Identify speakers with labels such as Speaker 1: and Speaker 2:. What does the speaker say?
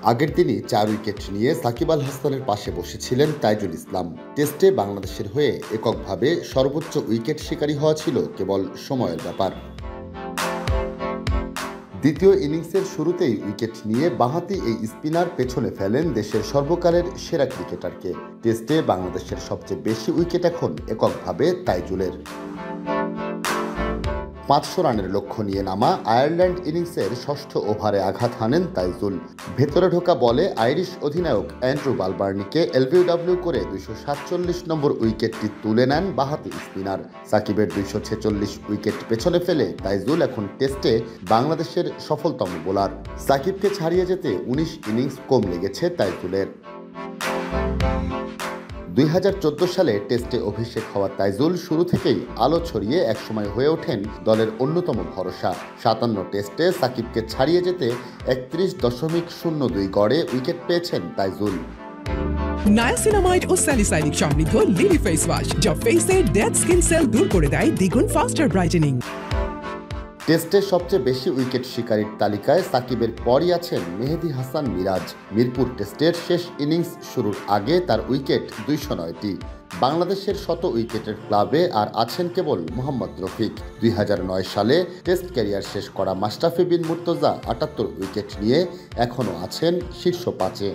Speaker 1: আগের দিনই 4 উইকেট নিয়ে সাকিব আল হাসানের পাশে বসেছিলেন তাইজুল ইসলাম। টেস্টে বাংলাদেশের হয়ে এককভাবে সর্বোচ্চ উইকেট শিকারী হওয়া ছিল কেবল সময়ের ব্যাপার। দ্বিতীয় ইনিংসের শুরুতেই উইকেট নিয়ে বাঁহাতি এই স্পিনার পেছনে ফেলেন দেশের সর্বকালের সেরা ক্রিকেটারকে। টেস্টে বাংলাদেশের সবচেয়ে বেশি উইকেট এখন এককভাবে তাইজুলের। 500 রানের লক্ষ্য নিয়ে নামা আয়ারল্যান্ড ইনিংসের ষষ্ঠ ওভারে আঘাত হানেন তাইজুল। ভেতরে ঢোকা বলে আইরিশ অধিনায়ক অ্যান্ড্রু বালবার্নিকে এলবিডব্লিউ করে 247 নম্বর উইকেটটি তুলে নেন বাঁহাতি স্পিনার। সাকিবের 246 উইকেট পেছনে ফেলে তাইজুল এখন টেস্টে বাংলাদেশের সফলতম বোলার। সাকিবকে ছাড়িয়ে যেতে 19 ইনিংস কম লেগেছে তাইজুলের। 2014 সালে টেস্টে অভিষেক হওয়া তাইজুল শুরু থেকেই আলো ছড়িয়ে একসময় হয়ে ওঠেন দলের অন্যতম ভরসা। 57 টেস্টে সাকিবকে ছাড়িয়ে যেতে 31.02 গড়ে উইকেট পেয়েছেন তাইজুল।
Speaker 2: নায়াসিনামাইড ও স্যালিসাইলিক সমৃদ্ধ লিলি ফেস ওয়াশ যা ফেসের ডেড স্কিন সেল দূর করে দেয় দ্বিগুণ ফাস্টার ব্রাইটেনিং।
Speaker 1: টেস্টে সবচেয়ে বেশি উইকেট শিকারীর তালিকায় সাকিবের পরই আছেন মেহেদী হাসান মিরাজ। মিরপুর টেস্টের শেষ ইনিংস শুরুর আগে তার উইকেট 209টি। বাংলাদেশের শত উইকেটের ক্লাবে আর আছেন কেবল মোহাম্মদ রফিক। 2009 সালে টেস্ট ক্যারিয়ার শেষ করা মাশরাফি বিন মুর্তজা 78 উইকেট নিয়ে এখনও আছেন শীর্ষ 5-এ।